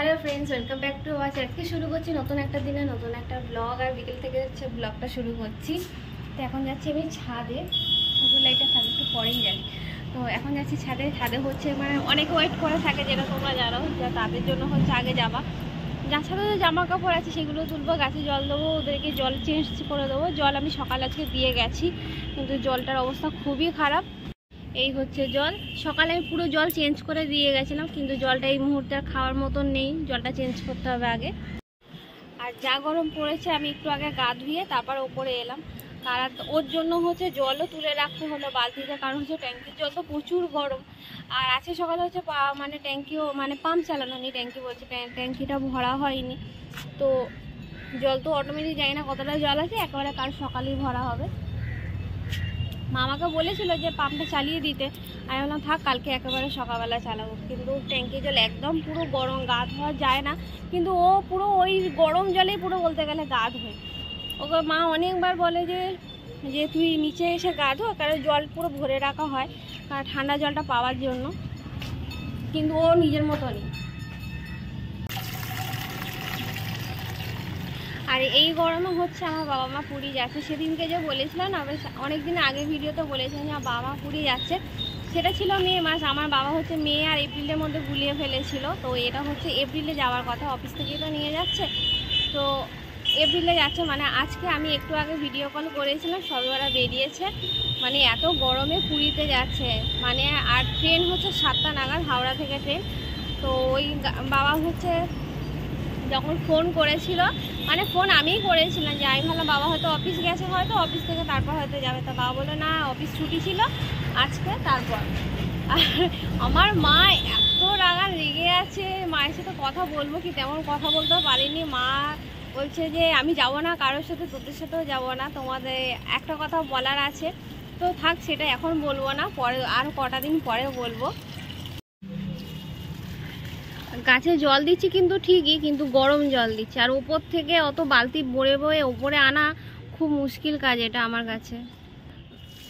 Hello friends, welcome back to watch. আজকে শুরু করছি নতুন একটা দিনে নতুন একটা ব্লগ। আর বিকেল থেকে হচ্ছে ব্লগটা শুরু করছি। তো এখন যাচ্ছি আমি ছাদে। লাইটটা থাকবে একটু পরেই যাই। তো এখন যাচ্ছি ছাদে। ছাদে হচ্ছে মানে অনেকে ওয়েট করে থাকে, যেটা তোমরা জানো, যে তাদের জন্য হচ্ছে আগে যাওয়া। যার সাথে জামা কাপড় আছে সেগুলো তুলবো, গাছে জল দেবো, ওদেরকে জল চেঞ্জ করে দেবো। জল আমি সকাল আজকে দিয়ে গেছি, কিন্তু জলটার অবস্থা খুবই খারাপ। এই হচ্ছে জল। সকালে আমি পুরো জল চেঞ্জ করে দিয়ে গেছিলাম, কিন্তু জলটা এই মুহূর্তে আর খাওয়ার মতন নেই। জলটা চেঞ্জ করতে হবে আগে। আর যা গরম পড়েছে, আমি একটু আগে গা ধুয়ে তারপর ওপরে এলাম। কারণ ওর জন্য হচ্ছে জলও তুলে রাখতে হলো বালতিতে, কারণ হচ্ছে ট্যাঙ্কির জল তো প্রচুর গরম। আর আজকে সকালে হচ্ছে মানে ট্যাঙ্কিও মানে পাম্প চালানো নেই, ট্যাঙ্কি বলছে, ট্যাঙ্কিটা ভরা হয়নি। তো জল তো অটোমেটিক যায় না, কতটা জল আছে একেবারে কাল সকালেই ভরা হবে। মা আমাকে বলেছিল যে পাম্পটা চালিয়ে দিতে, আমি বললাম থাক, কালকে একেবারে সকালবেলা চালাবো। কিন্তু ট্যাঙ্কির জল একদম পুরো গরম, গা ধোয়া যায় না। কিন্তু ও পুরো ওই গরম জলেই পুরো বলতে গেলে গা ধোয়। ওকে মা অনেকবার বলে যে তুই নিচে এসে গা ধো, কারণ জল পুরো ভরে রাখা হয় আর ঠান্ডা জলটা পাওয়ার জন্য। কিন্তু ও নিজের মতনই। আর এই গরমে হচ্ছে আমার বাবা মা পুরী যাচ্ছে। সেদিনকে যে বলেছিলাম না, অনেকদিন আগে ভিডিওতে বলেছেন যে বাবা মা পুরী যাচ্ছে, সেটা ছিল মে মাস। আমার বাবা হচ্ছে মে আর এপ্রিলের মধ্যে গুলিয়ে ফেলেছিল। তো এটা হচ্ছে এপ্রিলে যাওয়ার কথা, অফিস থেকে তো নিয়ে যাচ্ছে। তো এপ্রিলে যাচ্ছে মানে আজকে আমি একটু আগে ভিডিও কল করেছিলাম, সবাই ওরা বেরিয়েছে। মানে এত গরমে পুরীতে যাচ্ছে মানে। আর ট্রেন হচ্ছে 7টা নাগাদ, হাওড়া থেকে ট্রেন। তো ওই বাবা হচ্ছে যখন ফোন করেছিল, মানে ফোন আমিই করেছিলাম, যে আমি ভাবলাম বাবা হয়তো অফিস গেছে, হয়তো অফিস থেকে তারপর হয়তো যাবে। তা বাবা বললো না, অফিস ছুটি ছিল আজকে তারপর। আর আমার মা এত রেগে আছে, মায়ের সাথে কথা বলবো কি তেমন কথা বলতেও পারিনি। মা বলছে যে আমি যাব না কারোর সাথে, তোদের সাথেও যাব না, তোমাদের একটা কথা বলার আছে। তো থাক, সেটা এখন বলবো না, পরে আরও কটা দিন পরে বলবো। গাছে জল দিচ্ছি কিন্তু ঠিকই, কিন্তু গরম জল দিচ্ছি। আর উপর থেকে অত বালতি বয়ে বয়ে ওপরে আনা খুব মুশকিল কাজ এটা আমার কাছে।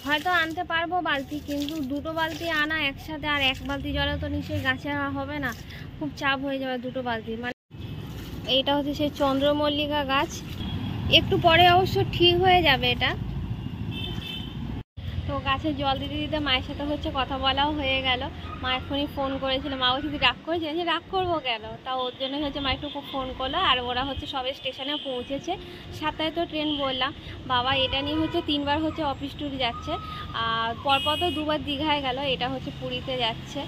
হয়তো আনতে পারবো বালতি, কিন্তু দুটো বালতি আনা একসাথে, আর এক বালতি জলে তো নিশ্চয়ই গাছে হবে না, খুব চাপ হয়ে যাবে দুটো বালতি। মানে এইটা হচ্ছে সেই চন্দ্রমল্লিকা গাছ, একটু পরে অবশ্য ঠিক হয়ে যাবে এটা। তো গাছে জল দিতে দিতে মায়ের সাথে হচ্ছে কথা বলাও হয়ে গেল। মা এখনই ফোন করেছিল, মা বলছে তুই রাগ করেছে, যে রাগ করবো কেন। তা ওর জন্য হচ্ছে মা একটু ফোন করলো। আর ওরা হচ্ছে সবে স্টেশনে পৌঁছেছে। 7টায় তো ট্রেন বললাম। বাবা এটা নিয়ে হচ্ছে 3বার হচ্ছে অফিস ট্যুর যাচ্ছে। আর পরপর তো 2বার দীঘায় গেল, এটা হচ্ছে পুরীতে যাচ্ছে।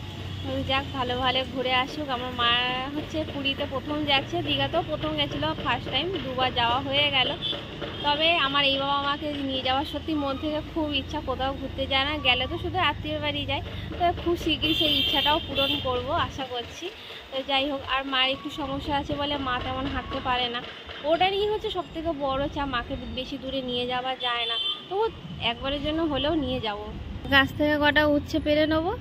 যাক, ভালো ভালো ঘুরে আসুক। আমার মা হচ্ছে পুরীতে প্রথম যাচ্ছে, দীঘাতেও প্রথম গেছিলো, ফার্স্ট টাইম। 2বার যাওয়া হয়ে গেল। তবে আমার এই বাবা মাকে নিয়ে যাওয়ার সত্যি মন থেকে খুব ইচ্ছা। কোথাও ঘুরতে যায় না, গেলে তো শুধু আত্মীয় বাড়ি যায়। তো খুব শীঘ্রই সেই ইচ্ছাটাও পূরণ করব আশা করছি। তো যাই হোক, আর মায়ের একটু সমস্যা আছে বলে মা তেমন হাঁটতে পারে না। ওটা নিয়ে হচ্ছে সবথেকে বড় চাপ, মাকে বেশি দূরে নিয়ে যাওয়া যায় না। তো একবারের জন্য হলেও নিয়ে যাব। গাছ থেকে কটা উচ্ছে পেরে নেবো।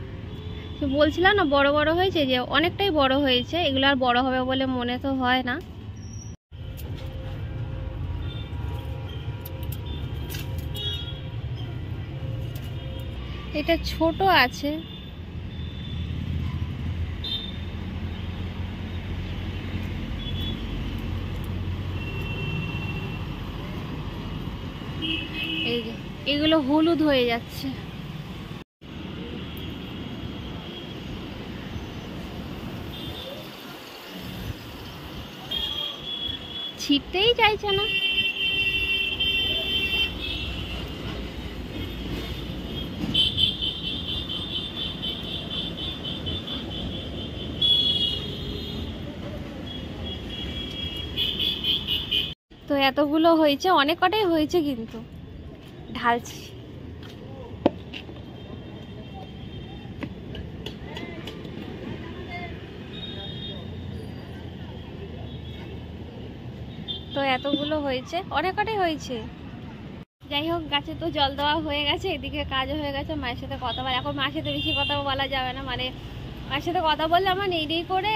বলছিলাম না বড় বড় হয়েছে, যে অনেকটাই বড় হয়েছে। এগুলো আর বড় হবে বলে মনে তো হয় না। এটা ছোট আছে। এই যে এগুলো হলুদ হয়ে যাচ্ছে। ছিটতেই চাইছে না। তো এতগুলো হয়েছে, অনেক কটাই হয়েছে, কিন্তু ঢালছি। তো এতগুলো হয়েছে, অনেক কটাই হয়েছে। যাই হোক, গাছে তো জল দেওয়া হয়ে গেছে, এদিকে কাজও হয়ে গেছে। মায়ের সাথে কথা বলা, এখন মায়ের সাথে বেশি কথা বলা যাবে না, মানে মায়ের সাথে কথা বললে আমার নেই করে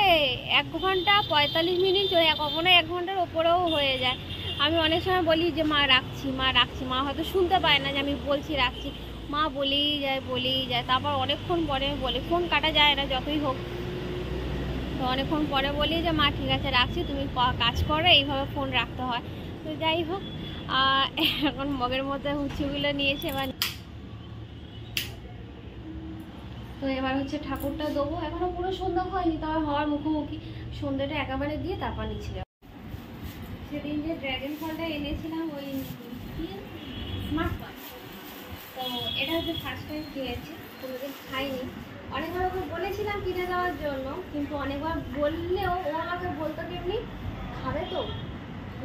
1 ঘন্টা 45 মিনিট, কখনো 1 ঘন্টার ওপরেও হয়ে যায়। আমি অনেক সময় বলি যে মা রাখছি, মা রাখছি। মা হয়তো শুনতে পায় না যে আমি বলছি রাখছি। মা বলেই যায়। তারপর অনেকক্ষণ পরে বলে, ফোন কাটা যায় না যতই হোক। তো অনেকক্ষণ পরে বলি যে মা ঠিক আছে রাখছি, তুমি কাজ করো, এইভাবে ফোন রাখতে হয়। তো যাই হোক, এখন মগের মধ্যে হুচিগুলো নিয়েছে। তো এবার হচ্ছে ঠাকুরটা দেবো, এখনো পুরো সন্ধ্যা হয়নি, তবে হওয়ার মুখোমুখি। সন্ধ্যাটা একেবারে দিয়ে তারপর নিচ্ছিল। সেদিন যে ড্রাগন ফলটা এনেছিলাম, ওই স্মার্ট ওয়াচ, তো এটা হচ্ছে ফার্স্ট টাইম কিনেছি, কোনোদিন খাইনি। অনেকবার ওকে বলেছিলাম কিনে দেওয়ার জন্য, কিন্তু অনেকবার বললেও ও আমাকে বলতো কেমনি, খাবে তো,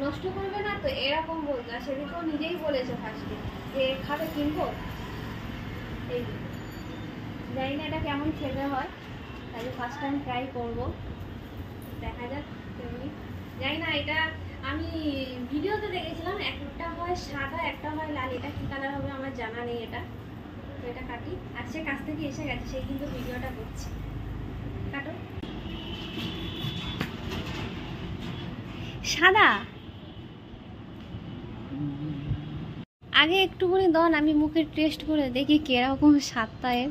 নষ্ট করবে না তো, এরকম বলতো। আর সেদিন তো নিজেই বলেছে ফার্স্টে যে খাবে, কিনবো। এই জানি না এটা কেমন খেতে হয়, তাই ফার্স্ট টাইম ট্রাই করবো, দেখা যাক কেমনি। জানি না, এটা আমি ভিডিওতে দেখেছিলাম, একটা হয় সাদা একটা হয় লাল, এটা কি কালার হবে আমার জানা নেই। এটা তো এটা কাটি, আর সে কাছ থেকে এসে গেছে, সে কিন্তু ভিডিওটা করছে। কাটো। সাদা আগে একটুখানি দন, আমি মুখে টেস্ট করে দেখি কিরকম স্বাদটা এর।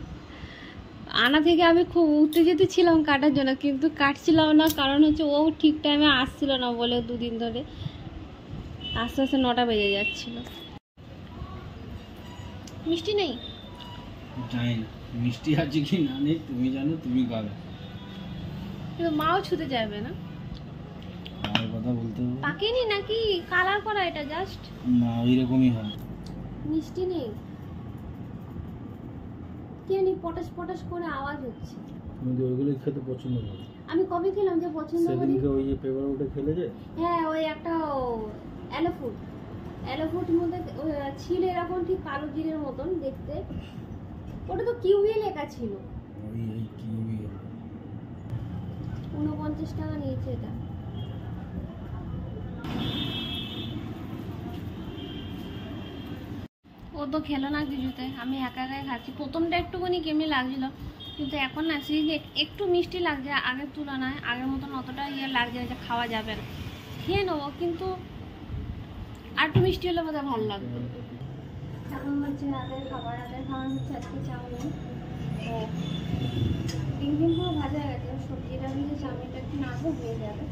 আনা থেকে আমি খুব উত্তেজিত ছিলাম কাটার জন্য, কিন্তু কাটছিলাম না, কারণ হচ্ছে ও ঠিক টাইমে আসছিল না বলে। দুদিন ধরে আস্তে আস্তে 9টা বেজে যাচ্ছিল। মিষ্টি নেই, জানি না মিষ্টি আছে কি না নেই, তুমি জানো, তুমি খাবে। কিন্তু মাও ছুতে যাবে না। আর কথা বলতে হবে, পাকেনি নাকি কালার করা, এটা জাস্ট না ওই রকমই হয়। মিষ্টি নেই, কেমনি পটাশ পটাশ করে আওয়াজ হচ্ছে। তুমি তো ওইগুলো খেতে পছন্দ করো। আমি কবে খেলাম যে পছন্দ করি? সেদিনকে ওই যে পেপার ওটা খেলে যে, হ্যাঁ ওই একটা এলোফ্রুট, এলোফ্রুটের মধ্যে ছিল এরকম ঠিক কালো জিরের মতন দেখতে, ওটা তো কিউই লেখা ছিল। ওই এই কিউই 49 টাকা নিয়েছে এটা। ও তো খেলো না কিছুতে, আমি একা একাই খাচ্ছি। প্রথমটা একটুখানি কেমনি লাগছিল, কিন্তু এখন না সিরিয়াসলি একটু মিষ্টি লাগছে আগের তুলনায়। আগের মতন অতটা লাগছে না যে খাওয়া যাবে না, খেয়ে নেবো, কিন্তু আর একটু মিষ্টি হলে বোধহয় ভালো লাগবে। এখন হচ্ছে রাতের খাবার হচ্ছে আজকে চাউমিন। তো ডিম পুরো ভাজা হয়ে গেছে, সবজিটা দিয়ে চাউমিনটা একটু নাড়বো, হয়ে যাবে।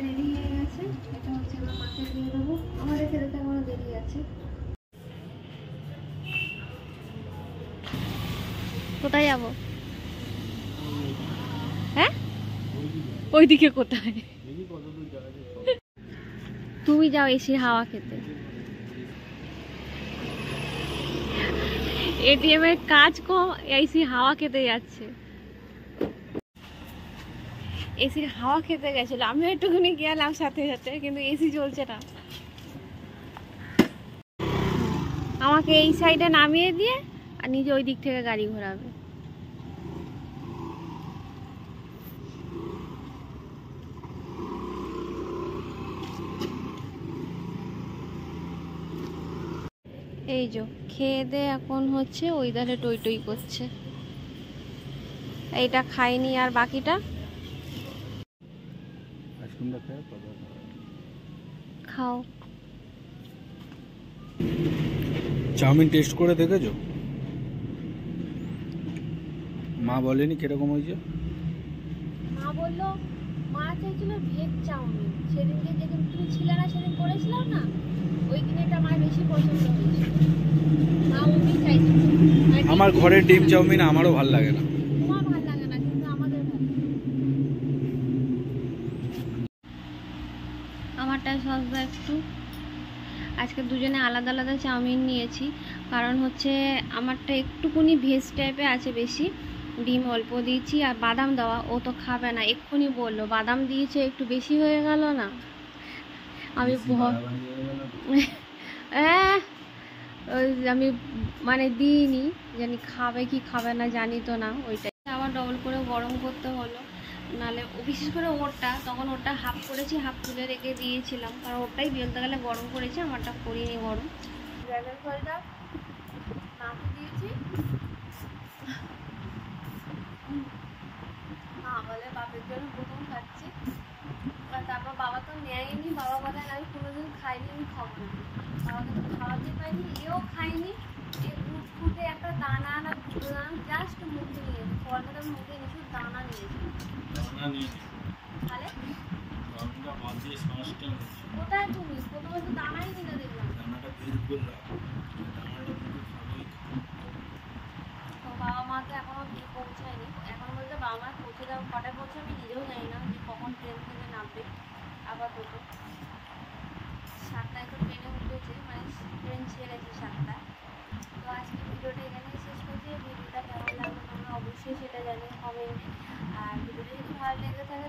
রেডি হয়ে গেছে, এটা হচ্ছে আমার মাকে দিয়ে দেবো। আমাদের খেতে এখনো দেরি আছে। কোথায় যাব? হ্যাঁ ওইদিকে কোথায়? তুমি যাও এসির হাওয়া খেতে। এটিএম এর কাজ কম, এসির হাওয়া খেতে যাচ্ছে। এসির হাওয়া খেতে গেছিল, আমি একটুখানি গেলাম সাথে সাথে, কিন্তু এসি চলছে না। আমাকে এই সাইডে নামিয়ে দিয়ে আর নিজে ওই দিক থেকে গাড়ি ঘোরাবে। এই যে খেয়ে দে এখন হচ্ছে ওই ধারে টই টই করছে। এইটা খাইনি, আর বাকিটা খাও। চাউমিন টেস্ট করে দেখেছো? মা বলেনি কিরকম হয়েছে? মা বললো, মা চাইছিল ভেজ চাউমিন। সেদিনকে যেদিন তুমি ছিলে না, সেদিন করেছিলাম না, ওই দিন এটা আমার বেশি পছন্দ হয়েছে। মা ওই চাইছিল। আমার ঘরের ডিম চাউমিন আমারও ভালো লাগে না। তোমার ভালো লাগে না, কিন্তু আমাদের ভালো। আমারটা সস্তা একটু। আজকে দুজনে আলাদা আলাদা চাউমিন নিয়েছি, কারণ হচ্ছে আমারটা একটুকুনি ভেজ টাইপের আছে বেশি, ডিম অল্প দিয়েছি আর বাদাম দেওয়া। ও তো খাবে না, এক্ষুনি বললো বাদাম দিয়েছে একটু বেশি হয়ে গেল না। আমি ওই আমি মানে দিইনি, জানি খাবে কি খাবে না জানি তো না, ওইটাই আবার ডবল করে গরম করতে হলো। নাহলে বিশেষ করে ওরটা, তখন ওরটা হাফ করেছি, হাফ তুলে রেখে দিয়েছিলাম, কারণ ওরটাই বেলতে গেলে গরম করেছি, আমারটা করিনি গরম। ড্রাগন ফলটা মাকে দিয়েছি, মা বলে বাপের জন্য প্রথম খাচ্ছি, আর তারপর বাবা তো নেয়নি, বাবা বলে আমি কোনোদিন খাইনি, আমি খাবো না। বাবাকে তো খাওয়াতে পারিনি, এও খাইনি। এই ফুটে একটা দানা না দুটো দানা জাস্ট মুখে নিয়েছে, ফলটা তো মুখে নিয়ে শুধু দানা নিয়েছে। তাহলে কোথায় তুমি প্রথমে তো দানাই কিনে দেখলাম। তো বাবা মা তো এখনো বিয়ে পৌঁছায়নি, এখন বলতে বাবা মা পৌঁছে যাবো, কটায় পৌঁছে আমি নিজেও জানি না, যে কখন ট্রেন থেকে নামবে। আপাতত 7টায় তো ট্রেনে উঠেছে, মানে ট্রেন ছেড়েছে 7টায়। তো আজকে ভিডিওটা এখানেই শেষ করছি। ভিডিওটা কেমন লাগলো তোমরা অবশ্যই সেটা জানিয়ে কমেন্টে। আর ভিডিওটা যদি ভালো লেগে থাকে